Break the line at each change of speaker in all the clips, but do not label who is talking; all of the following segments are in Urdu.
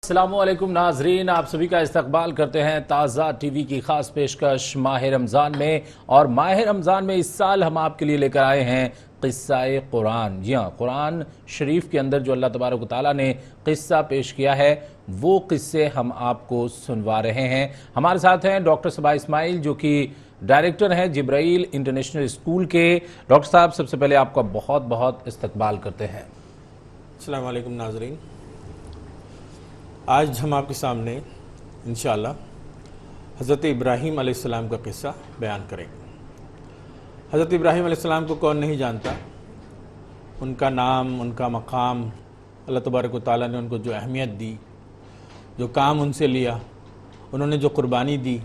السلام علیکم ناظرین، آپ سبھی کا استقبال کرتے ہیں تازہ ٹی وی کی خاص پیشکش ماہ رمضان میں۔ اور ماہ رمضان میں اس سال ہم آپ کے لیے لے کر آئے ہیں قصہ قرآن۔ جی ہاں، قرآن شریف کے اندر جو اللہ تبارک و تعالیٰ نے قصہ پیش کیا ہے وہ قصے ہم آپ کو سنوا رہے ہیں۔ ہمارے ساتھ ہیں ڈاکٹر صبا اسماعیل جو کہ ڈائریکٹر ہیں جبرائیل انٹرنیشنل اسکول کے۔ ڈاکٹر صاحب، سب سے پہلے آپ کا بہت بہت استقبال کرتے ہیں۔
السلام علیکم ناظرین، آج ہم آپ کے سامنے انشاءاللہ حضرت ابراہیم علیہ السلام کا قصہ بیان کریں گے۔ حضرت ابراہیم علیہ السلام کو کون نہیں جانتا؟ ان کا نام، ان کا مقام، اللہ تبارک و تعالیٰ نے ان کو جو اہمیت دی، جو کام ان سے لیا، انہوں نے جو قربانی دی،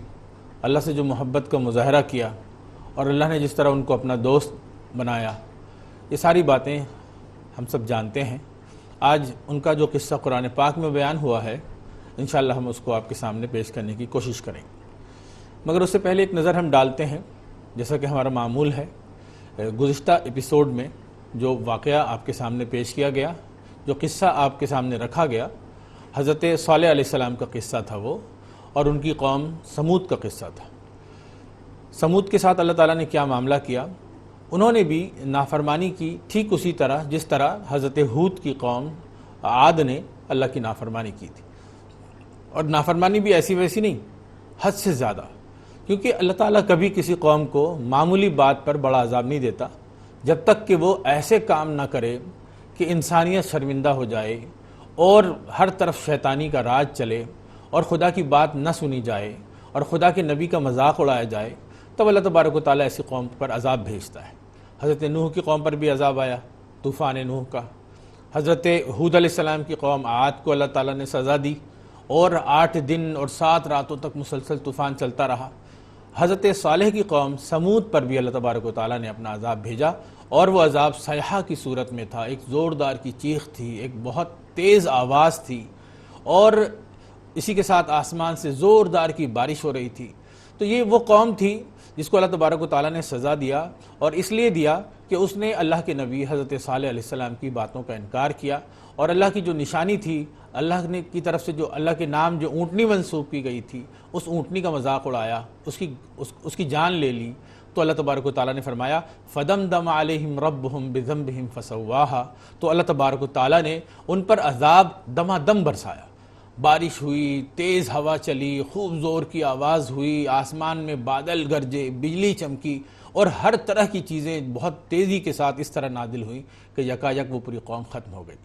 اللہ سے جو محبت کا مظاہرہ کیا، اور اللہ نے جس طرح ان کو اپنا دوست بنایا، یہ ساری باتیں ہم سب جانتے ہیں۔ آج ان کا جو قصہ قرآن پاک میں بیان ہوا ہے، انشاءاللہ ہم اس کو آپ کے سامنے پیش کرنے کی کوشش کریں گے۔ مگر اس سے پہلے ایک نظر ہم ڈالتے ہیں، جیسا کہ ہمارا معمول ہے، گزشتہ ایپیسوڈ میں جو واقعہ آپ کے سامنے پیش کیا گیا، جو قصہ آپ کے سامنے رکھا گیا، حضرت صالح علیہ السلام کا قصہ تھا وہ، اور ان کی قوم سمود کا قصہ تھا۔ سمود کے ساتھ اللہ تعالیٰ نے کیا معاملہ کیا؟ انہوں نے بھی نافرمانی کی، ٹھیک اسی طرح جس طرح حضرت ہود کی قوم عاد نے اللہ کی نافرمانی کی تھی، اور نافرمانی بھی ایسی ویسی نہیں، حد سے زیادہ، کیونکہ اللہ تعالیٰ کبھی کسی قوم کو معمولی بات پر بڑا عذاب نہیں دیتا جب تک کہ وہ ایسے کام نہ کرے کہ انسانیت شرمندہ ہو جائے اور ہر طرف شیطانی کا راج چلے اور خدا کی بات نہ سنی جائے اور خدا کے نبی کا مذاق اڑایا جائے، تب اللہ تبارک و تعالیٰ ایسی قوم پر عذاب بھیجتا ہے۔ حضرت نوح کی قوم پر بھی عذاب آیا، طوفان نوح کا۔ حضرت ہود علیہ السلام کی قوم عاد کو اللہ تعالیٰ نے سزا دی، اور 8 دن اور 7 راتوں تک مسلسل طوفان چلتا رہا۔ حضرت صالح کی قوم سمود پر بھی اللہ تبارک و تعالیٰ نے اپنا عذاب بھیجا، اور وہ عذاب صیحہ کی صورت میں تھا، ایک زوردار کی چیخ تھی، ایک بہت تیز آواز تھی، اور اسی کے ساتھ آسمان سے زوردار کی بارش ہو رہی تھی۔ تو یہ وہ قوم تھی جس کو اللہ تبارک و تعالیٰ نے سزا دیا، اور اس لیے دیا کہ اس نے اللہ کے نبی حضرت صالح علیہ السلام کی باتوں کا انکار کیا، اور اللہ کی جو نشانی تھی، اللہ نے کی طرف سے جو اللہ کے نام جو اونٹنی منسوب کی گئی تھی، اس اونٹنی کا مذاق اڑایا، اس کی جان لے لی۔ تو اللہ تبارک و تعالیٰ نے فرمایا فَدَمْدَمَ عَلَيْهِمْ رَبُّهُمْ بِذَنبِهِمْ فَسَوَّاهَا، تو اللہ تبارک و تعالیٰ نے ان پر عذاب دمادم برسایا۔ بارش ہوئی، تیز ہوا چلی، خوب زور کی آواز ہوئی، آسمان میں بادل گرجے، بجلی چمکی، اور ہر طرح کی چیزیں بہت تیزی کے ساتھ اس طرح نازل ہوئی کہ یکایک وہ پوری قوم ختم ہو گئی۔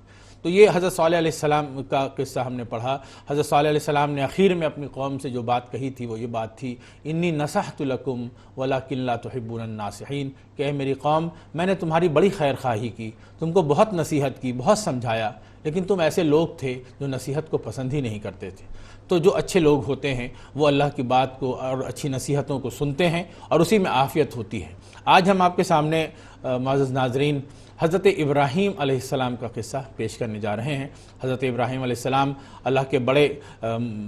تو یہ حضرت صالح علیہ السلام کا قصہ ہم نے پڑھا۔ حضرت صالح علیہ السلام نے آخر میں اپنی قوم سے جو بات کہی تھی وہ یہ بات تھی، انی نصحت لکم ولکن لا تحبون الناصحین، کہ اے میری قوم، میں نے تمہاری بڑی خیر خواہی کی، تم کو بہت نصیحت کی، بہت سمجھایا، لیکن تم ایسے لوگ تھے جو نصیحت کو پسند ہی نہیں کرتے تھے۔ تو جو اچھے لوگ ہوتے ہیں وہ اللہ کی بات کو اور اچھی نصیحتوں کو سنتے ہیں، اور اسی میں عافیت ہوتی ہے۔ آج ہم آپ کے سامنے معزز ناظرین حضرت ابراہیم علیہ السلام کا قصہ پیش کرنے جا رہے ہیں۔ حضرت ابراہیم علیہ السلام اللہ کے بڑے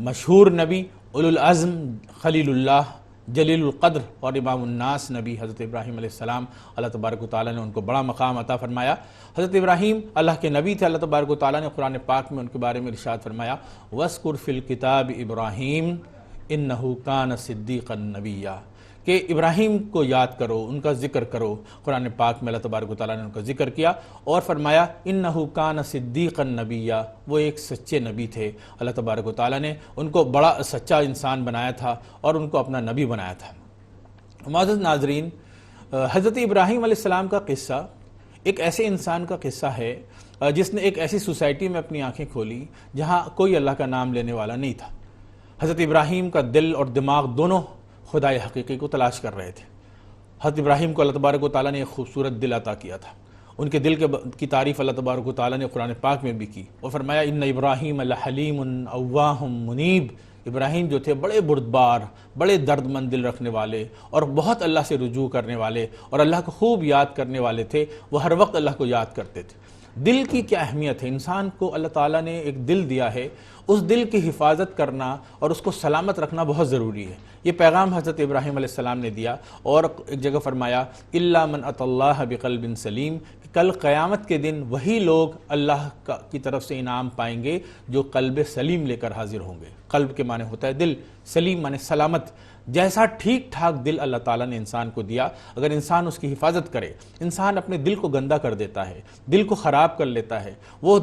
مشہور نبی، اولو العزم، خلیل اللہ، جلیل القدر اور امام الناس نبی حضرت ابراہیم علیہ السلام، اللہ تبارک و تعالیٰ نے ان کو بڑا مقام عطا فرمایا۔ حضرت ابراہیم اللہ کے نبی تھے۔ اللہ تبارک و تعالیٰ نے قرآن پاک میں ان کے بارے میں ارشاد فرمایا وَاذْكُرْ فِي الْكِتَابِ إِبْرَاهِيمَ إِنَّهُ كَانَ صِدِّيقًا نَبِيًّا، کہ ابراہیم کو یاد کرو، ان کا ذکر کرو۔ قرآن پاک میں اللہ تبارک و تعالیٰ نے ان کا ذکر کیا اور فرمایا انہو کان صدیقا نبیا، وہ ایک سچے نبی تھے۔ اللہ تبارک و تعالیٰ نے ان کو بڑا سچا انسان بنایا تھا اور ان کو اپنا نبی بنایا تھا۔ معزز ناظرین، حضرت ابراہیم علیہ السلام کا قصہ ایک ایسے انسان کا قصہ ہے جس نے ایک ایسی سوسائٹی میں اپنی آنکھیں کھولی جہاں کوئی اللہ کا نام لینے والا نہیں تھا۔ حضرت ابراہیم کا دل اور دماغ دونوں خدائے حقیقی کو تلاش کر رہے تھے۔ حضرت ابراہیم کو اللہ تبارک و تعالیٰ نے ایک خوبصورت دل عطا کیا تھا۔ ان کے دل کی تعریف اللہ تبارک و تعالیٰ نے قرآن پاک میں بھی کی اور فرمایا ان ابراہیم لحلیم اواہ منیب، ابراہیم جو تھے بڑے بردبار، بڑے درد مند دل رکھنے والے اور بہت اللہ سے رجوع کرنے والے اور اللہ کو خوب یاد کرنے والے تھے۔ وہ ہر وقت اللہ کو یاد کرتے تھے۔ دل کی کیا اہمیت ہے، انسان کو اللہ تعالیٰ نے ایک دل دیا ہے، اس دل کی حفاظت کرنا اور اس کو سلامت رکھنا بہت ضروری ہے۔ یہ پیغام حضرت ابراہیم علیہ السلام نے دیا، اور ایک جگہ فرمایا الا من اتى اللہ بقلب سلیم، کہ کل قیامت کے دن وہی لوگ اللہ کی طرف سے انعام پائیں گے جو قلب سلیم لے کر حاضر ہوں گے۔ قلب کے معنی ہوتا ہے دل، سلیم معنی سلامت۔ جیسا ٹھیک ٹھاک دل اللہ تعالیٰ نے انسان کو دیا، اگر انسان اس کی حفاظت کرے، انسان اپنے دل کو گندہ کر دیتا ہے، دل کو خراب کر لیتا ہے۔ وہ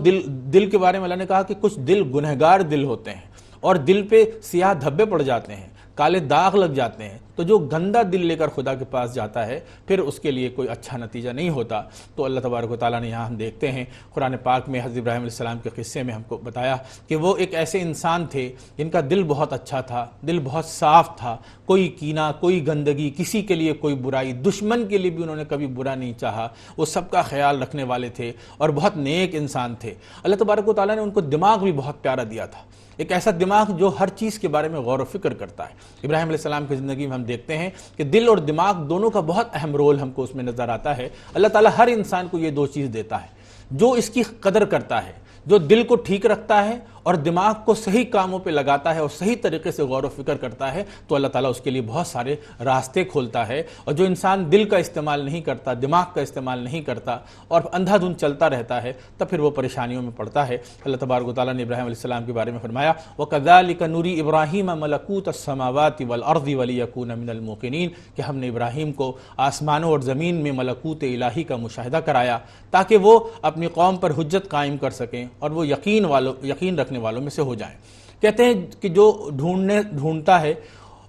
دل کے بارے میں اللہ نے کہا کہ کچھ دل گنہگار دل ہوتے ہیں، اور دل پہ سیاہ دھبے پڑ جاتے ہیں، کالے داغ لگ جاتے ہیں۔ تو جو گندا دل لے کر خدا کے پاس جاتا ہے پھر اس کے لیے کوئی اچھا نتیجہ نہیں ہوتا۔ تو اللہ تبارک و تعالیٰ نے یہاں ہم دیکھتے ہیں قرآن پاک میں حضرت ابراہیم علیہ السلام کے قصے میں ہم کو بتایا کہ وہ ایک ایسے انسان تھے جن کا دل بہت اچھا تھا، دل بہت صاف تھا، کوئی کینہ، کوئی گندگی، کسی کے لیے کوئی برائی، دشمن کے لیے بھی انہوں نے کبھی برا نہیں چاہا، وہ سب کا خیال رکھنے والے تھے اور بہت نیک انسان تھے۔ اللہ تبارک و تعالیٰ نے ان کو دماغ بھی بہت پیارا دیا تھا، ایک ایسا دماغ جو ہر چیز کے بارے میں غور و فکر کرتا ہے۔ ابراہیم علیہ السلام کی زندگی میں ہم دیکھتے ہیں کہ دل اور دماغ دونوں کا بہت اہم رول ہم کو اس میں نظر آتا ہے۔ اللہ تعالیٰ ہر انسان کو یہ دو چیز دیتا ہے، جو اس کی قدر کرتا ہے، جو دل کو ٹھیک رکھتا ہے اور دماغ کو صحیح کاموں پہ لگاتا ہے اور صحیح طریقے سے غور و فکر کرتا ہے، تو اللہ تعالیٰ اس کے لیے بہت سارے راستے کھولتا ہے۔ اور جو انسان دل کا استعمال نہیں کرتا، دماغ کا استعمال نہیں کرتا اور اندھا دھند چلتا رہتا ہے، تب پھر وہ پریشانیوں میں پڑتا ہے۔ اللہ تبارک و تعالیٰ نے ابراہیم علیہ السلام کے بارے میں فرمایا وَكَذَلِكَ نُرِي إِبْرَاهِيمَ مَلَكُوتَ السَّمَاوَاتِ وَالْأَرْضِ وَلِيَكُونَ مِنَ الْمُوقِنِينَ، کہ ہم نے ابراہیم کو آسمانوں اور زمین میں ملکوت الہی کا مشاہدہ کرایا تاکہ وہ اپنی قوم پر حجت قائم کر سکیں اور وہ یقین رکھنے والوں میں سے ہو جائیں۔ کہتے ہیں کہ جو ڈھونڈتا ہے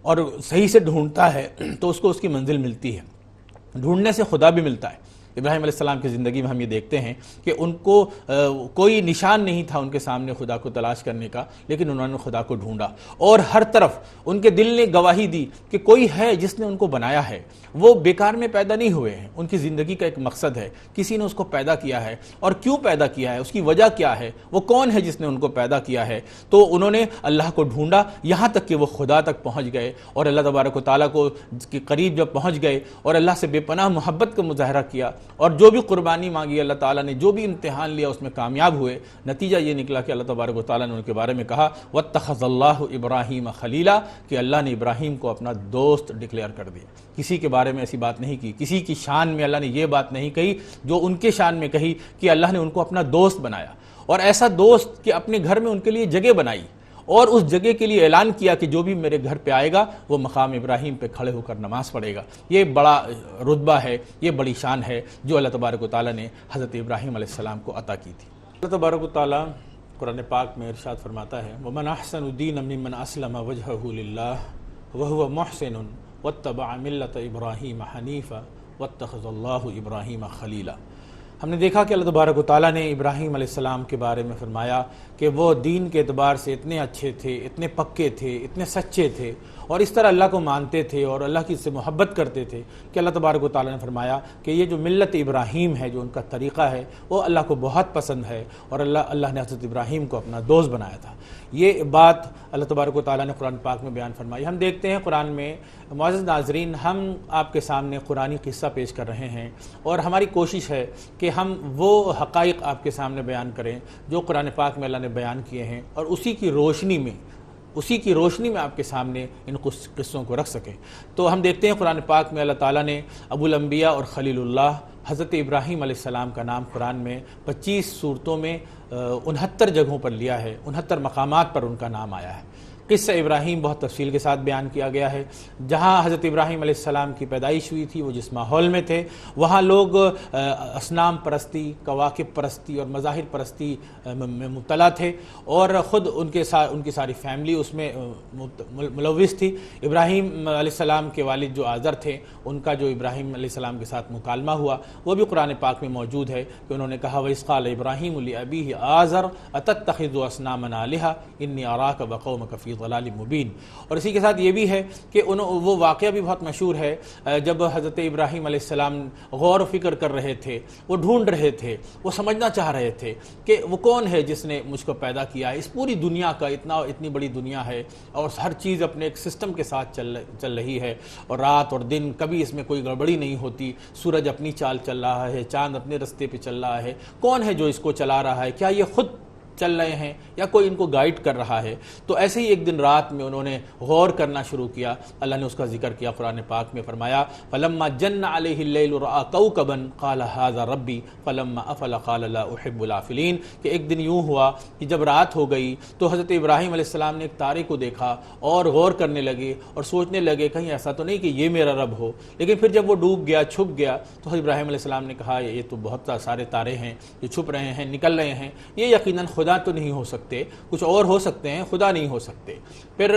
اور صحیح سے ڈھونڈتا ہے تو اس کو اس کی منزل ملتی ہے، ڈھونڈنے سے خدا بھی ملتا ہے۔ ابراہیم علیہ السلام کی زندگی میں ہم یہ دیکھتے ہیں کہ ان کو کوئی نشان نہیں تھا ان کے سامنے خدا کو تلاش کرنے کا، لیکن انہوں نے خدا کو ڈھونڈا، اور ہر طرف ان کے دل نے گواہی دی کہ کوئی ہے جس نے ان کو بنایا ہے، وہ بیکار میں پیدا نہیں ہوئے ہیں، ان کی زندگی کا ایک مقصد ہے، کسی نے اس کو پیدا کیا ہے، اور کیوں پیدا کیا ہے، اس کی وجہ کیا ہے، وہ کون ہے جس نے ان کو پیدا کیا ہے۔ تو انہوں نے اللہ کو ڈھونڈا یہاں تک کہ وہ خدا تک پہنچ گئے، اور اللہ تبارک و تعالیٰ کو کے قریب جب پہنچ گئے اور اللہ سے بے پناہ محبت کا مظاہرہ کیا، اور جو بھی قربانی مانگی اللہ تعالیٰ نے، جو بھی امتحان لیا اس میں کامیاب ہوئے، نتیجہ یہ نکلا کہ اللہ تبارک و تعالیٰ نے ان کے بارے میں کہا وَاتَّخَذَ اللَّهُ إِبْرَاهِيمَ خَلِيلًا، کہ اللہ نے ابراہیم کو اپنا دوست ڈکلیئر کر دیا۔ کسی کے بارے میں ایسی بات نہیں کی، کسی کی شان میں اللہ نے یہ بات نہیں کہی جو ان کے شان میں کہی کہ اللہ نے ان کو اپنا دوست بنایا، اور ایسا دوست کہ اپنے گھر میں ان کے لیے جگہ بنائی، اور اس جگہ کے لیے اعلان کیا کہ جو بھی میرے گھر پہ آئے گا وہ مقام ابراہیم پہ کھڑے ہو کر نماز پڑھے گا۔ یہ بڑا رتبہ ہے، یہ بڑی شان ہے جو اللہ تبارک و تعالیٰ نے حضرت ابراہیم علیہ السلام کو عطا کی تھی۔ اللہ تبارک و تعالیٰ قرآن پاک میں ارشاد فرماتا ہے وَمَنْ أَحْسَنُ دِينًا مِّمَّنْ أَسْلَمَ وَجْهَهُ لِلَّهِ وَهُوَ مُحْسِنٌ وَاتَّبَعَ مِلَّةَ إِبْرَاهِيمَ حَنِيفًا وَاتَّخَذَ اللَّهُ إِبْرَاهِيمَ خَلِيلًا۔ ہم نے دیکھا کہ اللہ تبارک و تعالیٰ نے ابراہیم علیہ السلام کے بارے میں فرمایا کہ وہ دین کے اعتبار سے اتنے اچھے تھے، اتنے پکے تھے، اتنے سچے تھے، اور اس طرح اللہ کو مانتے تھے اور اللہ کی سے محبت کرتے تھے کہ اللہ تبارک و تعالیٰ نے فرمایا کہ یہ جو ملت ابراہیم ہے، جو ان کا طریقہ ہے، وہ اللہ کو بہت پسند ہے، اور اللہ نے حضرت ابراہیم کو اپنا دوست بنایا تھا۔ یہ بات اللہ تبارک و تعالیٰ نے قرآن پاک میں بیان فرمائی۔ ہم دیکھتے ہیں قرآن میں، معزز ناظرین، ہم آپ کے سامنے قرآنی قصہ پیش کر رہے ہیں، اور ہماری کوشش ہے کہ ہم وہ حقائق آپ کے سامنے بیان کریں جو قرآن پاک میں اللہ نے بیان کیے ہیں، اور اسی کی روشنی میں آپ کے سامنے ان قصوں کو رکھ سکیں۔ تو ہم دیکھتے ہیں قرآن پاک میں اللہ تعالیٰ نے ابو الانبیاء اور خلیل اللہ حضرت ابراہیم علیہ السلام کا نام قرآن میں 25 صورتوں میں 69 جگہوں پر لیا ہے، 69 مقامات پر ان کا نام آیا ہے۔ قصہ ابراہیم بہت تفصیل کے ساتھ بیان کیا گیا ہے۔ جہاں حضرت ابراہیم علیہ السلام کی پیدائش ہوئی تھی، وہ جس ماحول میں تھے، وہاں لوگ اصنام پرستی، کواکب پرستی اور مظاہر پرستی میں مبتلا تھے، اور خود ان کی ساری فیملی اس میں ملوث تھی۔ ابراہیم علیہ السلام کے والد جو آزر تھے، ان کا جو ابراہیم علیہ السلام کے ساتھ مکالمہ ہوا وہ بھی قرآن پاک میں موجود ہے کہ انہوں نے کہا وَإِذْ قَالَ إِبْرَاهِيمُ لِأَبِيهِ آزَرَ أَتَتَّخِذُ أَصْنَامًا آلِهَةً إِنِّي أَرَاكَ وَقَوْمَكَ فِي ضلال مبین۔ اور اسی کے ساتھ یہ بھی ہے کہ وہ واقعہ بھی بہت مشہور ہے، جب حضرت ابراہیم علیہ السلام غور و فکر کر رہے تھے، وہ ڈھونڈ رہے تھے، وہ سمجھنا چاہ رہے تھے کہ وہ کون ہے جس نے مجھ کو پیدا کیا ہے۔ اس پوری دنیا کا اتنی بڑی دنیا ہے، اور ہر چیز اپنے ایک سسٹم کے ساتھ چل رہی ہے، اور رات اور دن کبھی اس میں کوئی گڑبڑی نہیں ہوتی، سورج اپنی چال چل رہا ہے، چاند اپنے رستے پہ چل رہا ہے، کون ہے جو اس کو چلا رہا ہے؟ کیا یہ خود چل رہے ہیں یا کوئی ان کو گائیڈ کر رہا ہے. تو ایسے ہی ایک دن رات میں انہوں نے غور کرنا شروع کیا. اللہ نے اس کا ذکر کیا قرآن پاک میں، فرمایا فلما جن علیہ اللیل رأى کوکبا قال ھذا ربی فلما افل قال لا احب الافلین. کہ ایک دن یوں ہوا کہ جب رات ہو گئی تو حضرت ابراہیم علیہ السلام نے ایک تارے کو دیکھا اور غور کرنے لگے اور سوچنے لگے کہیں ایسا تو نہیں کہ یہ میرا رب ہو. لیکن پھر جب وہ ڈوب گیا، چھپ گیا، تو حضرت ابراہیم علیہ السلام نے کہا یہ تو بہت سارے تارے ہیں جو چھپ رہے ہیں، نکل رہے ہیں، یہ یقیناً خدا تو نہیں ہو سکتے، کچھ اور ہو سکتے ہیں، خدا نہیں ہو سکتے. پھر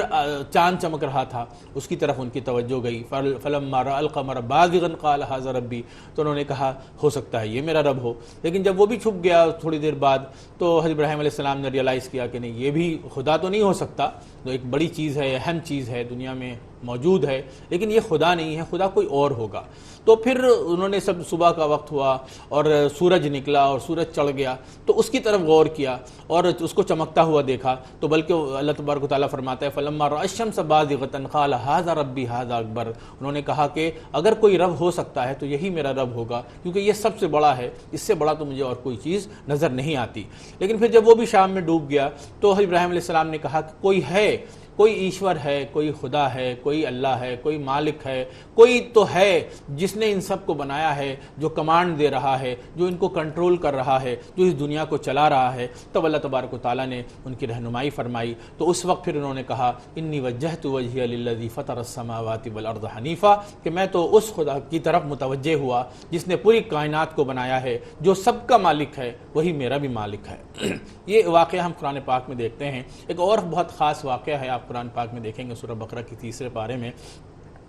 چاند چمک رہا تھا، اس کی طرف ان کی توجہ گئی. فلما رأى القمر بازغا قال ھذا ربی. تو انہوں نے کہا ہو سکتا ہے یہ میرا رب ہو. لیکن جب وہ بھی چھپ گیا تھوڑی دیر بعد تو حضرت ابراہیم علیہ السلام نے ریئلائز کیا کہ نہیں، یہ بھی خدا تو نہیں ہو سکتا، تو ایک بڑی چیز ہے، اہم چیز ہے، دنیا میں موجود ہے، لیکن یہ خدا نہیں ہے، خدا کوئی اور ہوگا. تو پھر انہوں نے سب صبح کا وقت ہوا اور سورج نکلا اور سورج چڑھ گیا تو اس کی طرف غور کیا اور اس کو چمکتا ہوا دیکھا. تو بلکہ اللہ تبارک و تعالیٰ فرماتا ہے فلما رأى الشمس بازغة قال ھذا ربی ھذا اکبر. انہوں نے کہا کہ اگر کوئی رب ہو سکتا ہے تو یہی میرا رب ہوگا، کیونکہ یہ سب سے بڑا ہے، اس سے بڑا تو مجھے اور کوئی چیز نظر نہیں آتی. لیکن پھر جب وہ بھی شام میں ڈوب گیا تو ابراہیم علیہ السلام نے کہا کہ کوئی ہے، کوئی ایشور ہے، کوئی خدا ہے، کوئی اللہ ہے، کوئی مالک ہے، کوئی تو ہے جس نے ان سب کو بنایا ہے، جو کمانڈ دے رہا ہے، جو ان کو کنٹرول کر رہا ہے، جو اس دنیا کو چلا رہا ہے. تب اللہ تبارک و تعالیٰ نے ان کی رہنمائی فرمائی. تو اس وقت پھر انہوں نے کہا انی وجہت وجہی للذی فطر السماوات والارض حنیفا، کہ میں تو اس خدا کی طرف متوجہ ہوا جس نے پوری کائنات کو بنایا ہے، جو سب کا مالک ہے وہی میرا بھی مالک ہے. یہ واقعہ ہم قرآن پاک میں دیکھتے ہیں. ایک اور بہت خاص واقعہ ہے، آپ قرآن پاک میں دیکھیں گے سورہ بقرہ کی 3 پارے میں.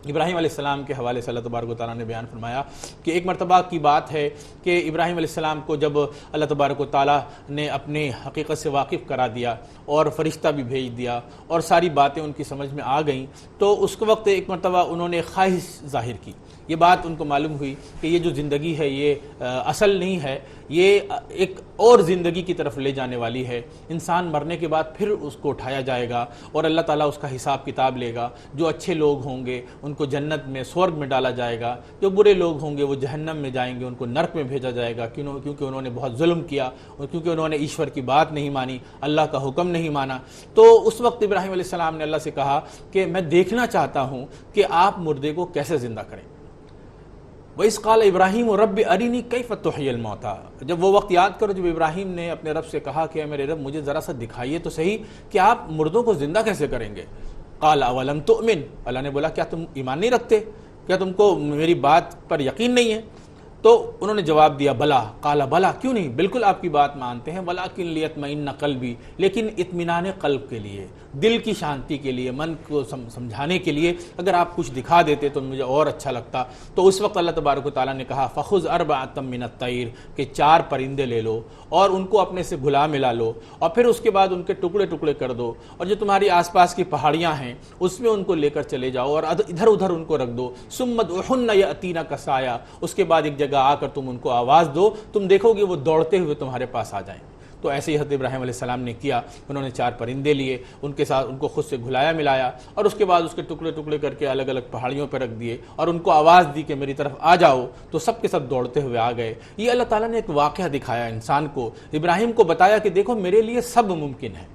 ابراہیم علیہ السلام کے حوالے سے اللہ تبارک و تعالیٰ نے بیان فرمایا کہ ایک مرتبہ کی بات ہے کہ ابراہیم علیہ السلام کو جب اللہ تبارک و تعالیٰ نے اپنے حقیقت سے واقف کرا دیا اور فرشتہ بھی بھیج دیا اور ساری باتیں ان کی سمجھ میں آ گئیں، تو اس وقت ایک مرتبہ انہوں نے خواہش ظاہر کی. یہ بات ان کو معلوم ہوئی کہ یہ جو زندگی ہے یہ اصل نہیں ہے، یہ ایک اور زندگی کی طرف لے جانے والی ہے. انسان مرنے کے بعد پھر اس کو اٹھایا جائے گا اور اللہ تعالیٰ اس کا حساب کتاب لے گا. جو اچھے لوگ ہوں گے ان کو جنت میں، سورگ میں ڈالا جائے گا، جو برے لوگ ہوں گے وہ جہنم میں جائیں گے، ان کو نرک میں بھیجا جائے گا، کیونکہ انہوں نے بہت ظلم کیا اور کیونکہ انہوں نے ایشور کی بات نہیں مانی، اللہ کا حکم نہیں مانا. تو اس وقت ابراہیم علیہ السلام نے اللہ سے کہا کہ میں دیکھنا چاہتا ہوں کہ آپ مردے کو کیسے زندہ کریں. وَإِذْ قَالَ إِبْرَاهِيمُ رَبِّ أَرِنِي كَيْفَ تُحْيِي الْمَوْتَى. جب وہ وقت یاد کرو جب ابراہیم نے اپنے رب سے کہا کہ اے میرے رب مجھے ذرا سا دکھائیے تو صحیح کہ آپ مردوں کو زندہ کیسے کریں گے. قَالَ أَوَلَمْ تُؤْمِنْ. اللہ نے بولا کیا تم ایمان نہیں رکھتے، کیا تم کو میری بات پر یقین نہیں ہے. تو انہوں نے جواب دیا بلا. قال بلا، کیوں نہیں، بالکل آپ کی بات مانتے ہیں. ولیکن لیطمئن قلبی، لیکن اطمینان قلب کے لیے، دل کی شانتی کے لیے، من کو سمجھانے کے لیے اگر آپ کچھ دکھا دیتے تو مجھے اور اچھا لگتا. تو اس وقت اللہ تبارک و تعالیٰ نے کہا فخذ اربعۃ من الطیر، کہ 4 پرندے لے لو اور ان کو اپنے سے گھلا ملا لو اور پھر اس کے بعد ان کے ٹکڑے ٹکڑے کر دو اور جو تمہاری آس پاس کی پہاڑیاں ہیں اس میں ان کو لے کر چلے جاؤ اور ادھر ادھر ان کو رکھ دو. ثم ادعوہن یأتینک سعیا، اس کے بعد ایک جگہ آ کر تم ان کو آواز دو، تم دیکھو گے وہ دوڑتے ہوئے تمہارے پاس آ جائیں. تو ایسے ہی حضرت ابراہیم علیہ السلام نے کیا. انہوں نے 4 پرندے لیے، ان کے ساتھ ان کو خود سے گھلایا ملایا اور اس کے بعد اس کے ٹکڑے ٹکڑے کر کے الگ الگ پہاڑیوں پہ رکھ دیے اور ان کو آواز دی کہ میری طرف آ جاؤ. تو سب کے سب دوڑتے ہوئے آ گئے. یہ اللہ تعالیٰ نے ایک واقعہ دکھایا انسان کو، ابراہیم کو بتایا کہ دیکھو میرے لیے سب ممکن ہے.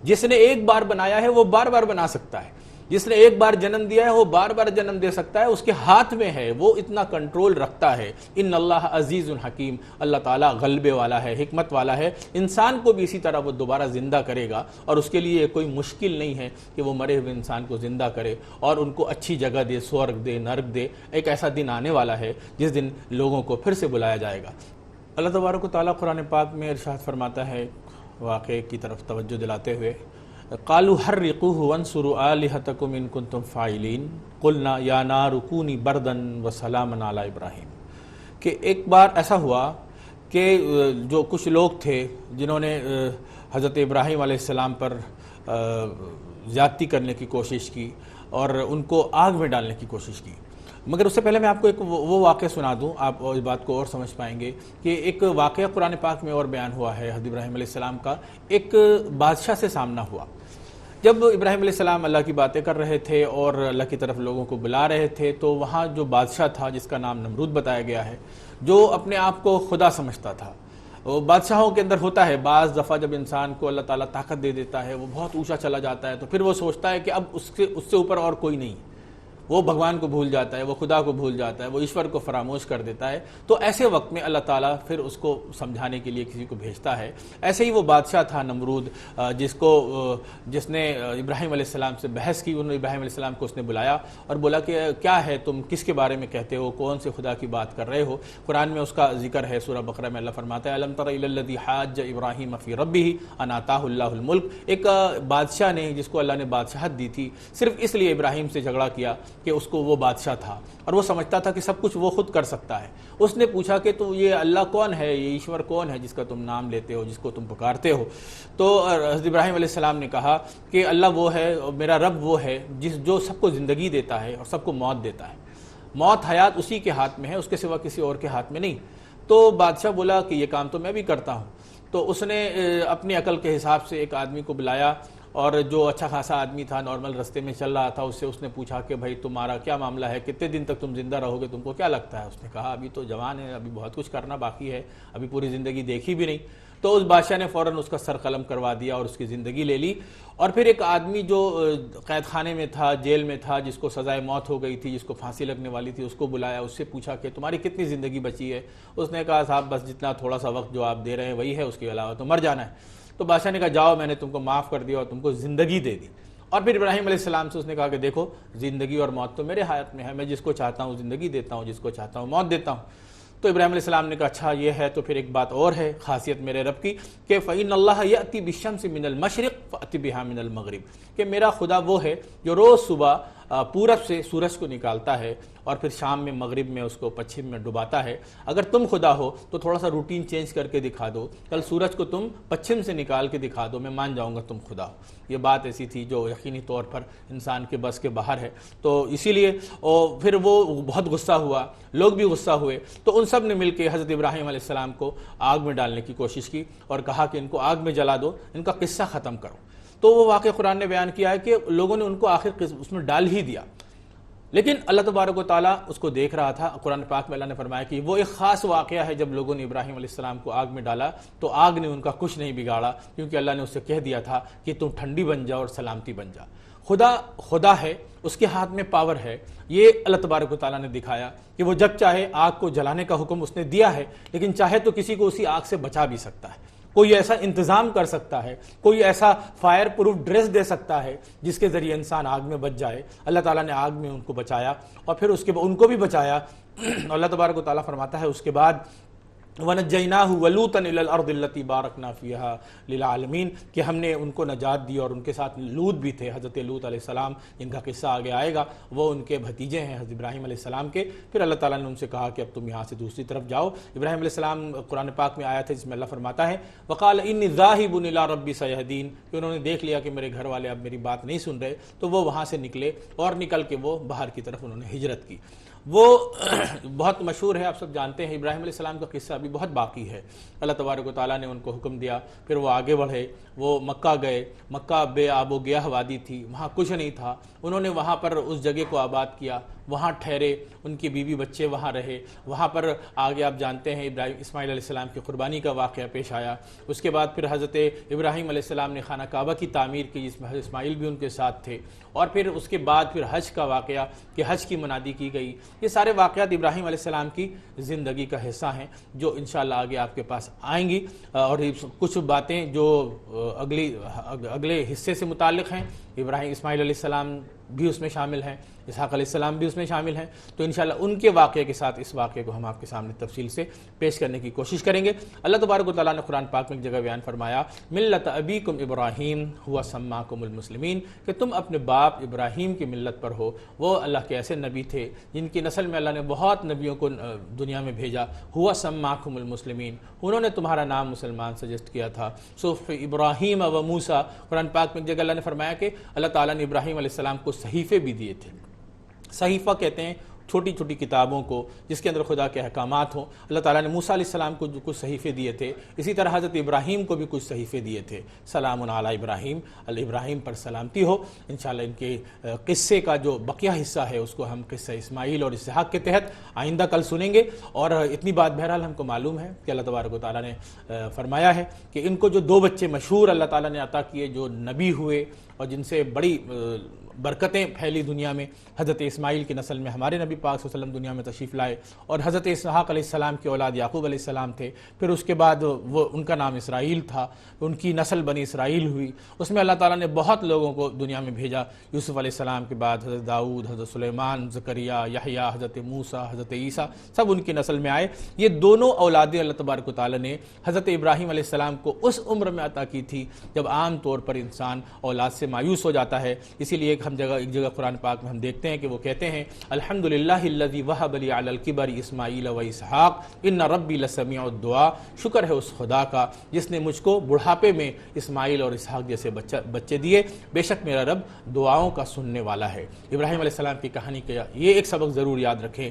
جس نے ایک بار بنایا ہے وہ بار بار بنا سکتا ہے، جس نے ایک بار جنم دیا ہے وہ بار بار جنم دے سکتا ہے، اس کے ہاتھ میں ہے، وہ اتنا کنٹرول رکھتا ہے. ان اللہ عزیز حکیم، اللہ تعالیٰ غلبے والا ہے، حکمت والا ہے. انسان کو بھی اسی طرح وہ دوبارہ زندہ کرے گا اور اس کے لیے کوئی مشکل نہیں ہے کہ وہ مرے ہوئے انسان کو زندہ کرے اور ان کو اچھی جگہ دے، سورگ دے، نرک دے. ایک ایسا دن آنے والا ہے جس دن لوگوں کو پھر سے بلایا جائے گا. اللہ تبارک و تعالیٰ قرآن پاک میں ارشاد فرماتا ہے واقعے کی طرف توجہ دلاتے ہوئے قالوا حرقوه وانصروا آلهتكم ان كنتم فاعلين قلنا یا نار کونی بردا وسلاما علی ابراہیم. کہ ایک بار ایسا ہوا کہ جو کچھ لوگ تھے جنہوں نے حضرت ابراہیم علیہ السلام پر زیادتی کرنے کی کوشش کی اور ان کو آگ میں ڈالنے کی کوشش کی. مگر اس سے پہلے میں آپ کو ایک وہ واقعہ سنا دوں، آپ اس بات کو اور سمجھ پائیں گے کہ ایک واقعہ قرآن پاک میں اور بیان ہوا ہے حضرت ابراہیم علیہ السلام کا. ایک بادشاہ سے سامنا ہوا. جب ابراہیم علیہ السلام اللہ کی باتیں کر رہے تھے اور اللہ کی طرف لوگوں کو بلا رہے تھے تو وہاں جو بادشاہ تھا جس کا نام نمرود بتایا گیا ہے، جو اپنے آپ کو خدا سمجھتا تھا، بادشاہوں کے اندر ہوتا ہے، بعض دفعہ جب انسان کو اللہ تعالیٰ طاقت دے دیتا ہے، وہ بہت اونچا چلا جاتا ہے، تو پھر وہ سوچتا ہے کہ اب اس سے اوپر اور کوئی نہیں، وہ بھگوان کو بھول جاتا ہے، وہ خدا کو بھول جاتا ہے، وہ ایشور کو فراموش کر دیتا ہے۔ تو ایسے وقت میں اللہ تعالیٰ پھر اس کو سمجھانے کے لیے کسی کو بھیجتا ہے۔ ایسے ہی وہ بادشاہ تھا نمرود، جس نے ابراہیم علیہ السلام سے بحث کی۔ انہوں نے ابراہیم علیہ السلام کو اس نے بلایا اور بولا کہ کیا ہے، تم کس کے بارے میں کہتے ہو، کون سے خدا کی بات کر رہے ہو؟ قرآن میں اس کا ذکر ہے، سورہ بقرہ میں اللہ فرماتا ہے الم تر الی الذی حاج ابراہیم فی ربہ ان آتاہ اللہ الملک۔ ایک بادشاہ نے، جس کو اللہ نے بادشاہت دی تھی، صرف اس لیے ابراہیم سے جھگڑا کیا کہ اس کو وہ بادشاہ تھا اور وہ سمجھتا تھا کہ سب کچھ وہ خود کر سکتا ہے۔ اس نے پوچھا کہ تو یہ اللہ کون ہے، یہ ایشور کون ہے جس کا تم نام لیتے ہو، جس کو تم پکارتے ہو؟ تو حضرت ابراہیم علیہ السلام نے کہا کہ اللہ وہ ہے، میرا رب وہ ہے جو سب کو زندگی دیتا ہے اور سب کو موت دیتا ہے۔ موت حیات اسی کے ہاتھ میں ہے، اس کے سوا کسی اور کے ہاتھ میں نہیں۔ تو بادشاہ بولا کہ یہ کام تو میں بھی کرتا ہوں۔ تو اس نے اپنی عقل کے حساب سے ایک آدمی کو بلایا، اور جو اچھا خاصا آدمی تھا، نارمل رستے میں چل رہا تھا، اس نے پوچھا کہ بھائی تمہارا کیا معاملہ ہے، کتنے دن تک تم زندہ رہو گے، تم کو کیا لگتا ہے؟ اس نے کہا ابھی تو جوان ہے، ابھی بہت کچھ کرنا باقی ہے، ابھی پوری زندگی دیکھی بھی نہیں۔ تو اس بادشاہ نے فوراً اس کا سر قلم کروا دیا اور اس کی زندگی لے لی۔ اور پھر ایک آدمی جو قید خانے میں تھا، جیل میں تھا، جس کو سزائے موت ہو گئی تھی، جس کو پھانسی لگنے والی تھی، اس کو بلایا، اس سے پوچھا کہ تمہاری کتنی زندگی بچی ہے؟ اس نے کہا صاحب بس جتنا تھوڑا سا وقت جو آپ دے رہے ہیں وہی ہے، اس کے علاوہ تو مر جانا ہے۔ تو بادشاہ نے کہا جاؤ، میں نے تم کو معاف کر دیا اور تم کو زندگی دے دی۔ اور پھر ابراہیم علیہ السلام سے اس نے کہا کہ دیکھو زندگی اور موت تو میرے ہاتھ میں ہے، میں جس کو چاہتا ہوں زندگی دیتا ہوں، جس کو چاہتا ہوں موت دیتا ہوں۔ تو ابراہیم علیہ السلام نے کہا اچھا یہ ہے تو پھر ایک بات اور ہے، خاصیت میرے رب کی، کہ فَإِنَّ اللَّهَ يَأْتِي بِالشَّمْسِ مِنَ الْمَشْرِقِ فَأْتِ بِهَا مِنَ الْمَغْرِبِ، کہ میرا خدا وہ ہے جو روز صبح پورب سے سورج کو نکالتا ہے اور پھر شام میں مغرب میں اس کو پچھم میں ڈباتا ہے۔ اگر تم خدا ہو تو تھوڑا سا روٹین چینج کر کے دکھا دو، کل سورج کو تم پچھم سے نکال کے دکھا دو، میں مان جاؤں گا تم خدا ہو۔ یہ بات ایسی تھی جو یقینی طور پر انسان کے بس کے باہر ہے۔ تو اسی لیے پھر وہ بہت غصہ ہوا، لوگ بھی غصہ ہوئے، تو ان سب نے مل کے حضرت ابراہیم علیہ السلام کو آگ میں ڈالنے کی کوشش کی اور کہا کہ ان کو آگ میں جلا دو، ان کا قصہ ختم کرو۔ تو وہ واقعہ قرآن نے بیان کیا ہے کہ لوگوں نے ان کو آخر اس میں ڈال ہی دیا، لیکن اللہ تبارک و تعالیٰ اس کو دیکھ رہا تھا۔ قرآن پاک میں اللہ نے فرمایا کہ وہ ایک خاص واقعہ ہے، جب لوگوں نے ابراہیم علیہ السلام کو آگ میں ڈالا تو آگ نے ان کا کچھ نہیں بگاڑا، کیونکہ اللہ نے اسے کہہ دیا تھا کہ تم ٹھنڈی بن جا اور سلامتی بن جا۔ خدا ہے، اس کے ہاتھ میں پاور ہے۔ یہ اللہ تبارک و تعالیٰ نے دکھایا کہ وہ جب چاہے آگ کو جلانے کا حکم اس نے دیا ہے، لیکن چاہے تو کسی کو اسی آگ سے بچا بھی سکتا ہے۔ کوئی ایسا انتظام کر سکتا ہے، کوئی ایسا فائر پروف ڈریس دے سکتا ہے جس کے ذریعے انسان آگ میں بچ جائے۔ اللہ تعالیٰ نے آگ میں ان کو بچایا اور پھر اس کے بعد ان کو بھی بچایا۔ اللہ تبارک و تعالیٰ فرماتا ہے اس کے بعد وَنَجَّيْنَاهُ وَلُوطًا إِلَى الْأَرْضِ الَّتِي بَارَكْنَا فِيهَا لِلْعَالَمِينَ، کہ ہم نے ان کو نجات دی، اور ان کے ساتھ لوط بھی تھے، حضرت لوط علیہ السلام، جن کا قصہ آگے آئے گا۔ وہ ان کے بھتیجے ہیں حضرت ابراہیم علیہ السلام کے۔ پھر اللہ تعالیٰ نے ان سے کہا کہ اب تم یہاں سے دوسری طرف جاؤ۔ ابراہیم علیہ السلام قرآن پاک میں آیا تھا جس میں اللہ فرماتا ہے وَقَالَ إِنِّي ذَاهِبٌ إِلَىٰ رَبِّي سَيَهْدِينِ، کہ انہوں نے دیکھ لیا کہ میرے گھر والے اب میری بات نہیں سن رہے، تو وہ وہاں سے نکلے اور نکل کے وہ باہر کی طرف انہوں نے ہجرت کی۔ وہ بہت مشہور ہے، آپ سب جانتے ہیں۔ ابراہیم علیہ السلام کا قصہ ابھی بہت باقی ہے۔ اللہ تبارک و تعالیٰ نے ان کو حکم دیا، پھر وہ آگے بڑھے، وہ مکہ گئے۔ مکہ بے آب و گیاہ وادی تھی، وہاں کچھ نہیں تھا۔ انہوں نے وہاں پر اس جگہ کو آباد کیا، وہاں ٹھہرے، ان کی بیوی بچے وہاں رہے۔ وہاں پر آگے آپ جانتے ہیں اسماعیل علیہ السلام کی قربانی کا واقعہ پیش آیا۔ اس کے بعد پھر حضرت ابراہیم علیہ السلام نے خانہ کعبہ کی تعمیر کی، جس میں حضرت اسماعیل بھی ان کے ساتھ تھے۔ اور پھر اس کے بعد پھر حج کا واقعہ کہ حج کی منادی کی گئی۔ یہ سارے واقعات ابراہیم علیہ السلام کی زندگی کا حصہ ہیں جو انشاءاللہ آگے آپ کے پاس آئیں گی، اور کچھ باتیں جو اگلے حصے سے متعلق ہیں۔ اسماعیل علیہ السلام بھی اس میں شامل ہیں، اسحاق علیہ السلام بھی اس میں شامل ہیں، تو انشاءاللہ ان کے واقعے کے ساتھ اس واقعے کو ہم آپ کے سامنے تفصیل سے پیش کرنے کی کوشش کریں گے۔ اللہ تبارک و تعالیٰ نے قرآن پاک میں ایک جگہ بیان فرمایا ملت ابیکم ابراہیم ہوا سماکم المسلمین، کہ تم اپنے باپ ابراہیم کی ملت پر ہو۔ وہ اللہ کے ایسے نبی تھے جن کی نسل میں اللہ نے بہت نبیوں کو دنیا میں بھیجا۔ ہوا سماکم المسلمین، انہوں نے تمہارا نام مسلمان سجسٹ کیا تھا۔ صحف ابراہیم و موسیٰ، قرآن پاک میں ایک جگہ اللہ نے فرمایا کہ اللہ تعالیٰ نے ابراہیم علیہ السلام کو صحیفے بھی دیے تھے۔ صحیفہ کہتے ہیں چھوٹی چھوٹی کتابوں کو جس کے اندر خدا کے احکامات ہوں. اللہ تعالیٰ نے موسیٰ علیہ السلام کو جو کچھ صحیفے دیے تھے، اسی طرح حضرت ابراہیم کو بھی کچھ صحیفے دیے تھے. سلام علی ابراہیم، ابراہیم پر سلامتی ہو. انشاءاللہ ان کے قصے کا جو بقیہ حصہ ہے اس کو ہم قصہ اسماعیل اور اسحاق کے تحت آئندہ کل سنیں گے. اور اتنی بات بہرحال ہم کو معلوم ہے کہ اللہ تبارک و تعالیٰ نے فرمایا ہے کہ ان کو جو 2 بچے مشہور اللہ تعالیٰ نے عطا کیے، جو نبی ہوئے اور جن سے بڑی برکتیں پھیلی دنیا میں، حضرت اسماعیل کی نسل میں ہمارے نبی پاک صلی اللہ علیہ وسلم دنیا میں تشریف لائے، اور حضرت اسحاق علیہ السلام کی اولاد یعقوب علیہ السلام تھے. پھر اس کے بعد وہ ان کا نام اسرائیل تھا، ان کی نسل بنی اسرائیل ہوئی. اس میں اللہ تعالیٰ نے بہت لوگوں کو دنیا میں بھیجا. یوسف علیہ السلام کے بعد حضرت داؤد، حضرت سلیمان، زکریا، یحییٰ، حضرت موسیٰ، حضرت عیسیٰ، سب ان کی نسل میں آئے. یہ دونوں اولادیں اللہ تبارک و تعالیٰ نے حضرت ابراہیم علیہ السلام کو اس عمر میں عطا کی تھی جب عام طور پر انسان اولاد سے مایوس ہو جاتا ہے. اسی لیے ایک جگہ قرآن پاک میں ہم دیکھتے ہیں کہ وہ کہتے ہیں الحمدللہ الذی وہب لی علی الکبر اسماعیل و اسحاق ان ربی لسمیع الدعاء. شکر ہے اس خدا کا جس نے مجھ کو بڑھاپے میں اسماعیل اور اسحاق جیسے بچے دیے، بے شک میرا رب دعاؤں کا سننے والا ہے. ابراہیم علیہ السلام کی کہانی کا یہ ایک سبق ضرور یاد رکھیں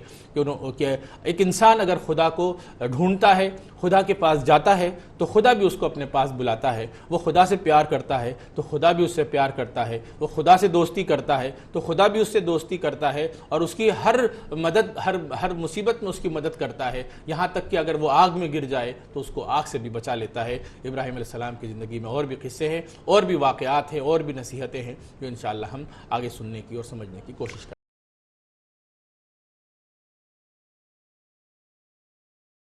کہ ایک انسان اگر خدا کو ڈھونڈتا ہے، خدا کے پاس جاتا ہے تو خدا بھی اس کو اپنے پاس بلاتا ہے. وہ خدا سے پیار کرتا ہے تو خدا بھی اس سے پیار کرتا ہے. وہ خدا سے دوستی کرتا ہے تو خدا بھی اس سے دوستی کرتا ہے اور اس کی ہر مصیبت میں اس کی مدد کرتا ہے. یہاں تک کہ اگر وہ آگ میں گر جائے تو اس کو آگ سے بھی بچا لیتا ہے. ابراہیم علیہ السلام کی زندگی میں اور بھی قصے ہیں، اور بھی واقعات ہیں، اور بھی نصیحتیں ہیں جو انشاءاللہ ہم آگے سننے کی اور سمجھنے کی کوشش کریں.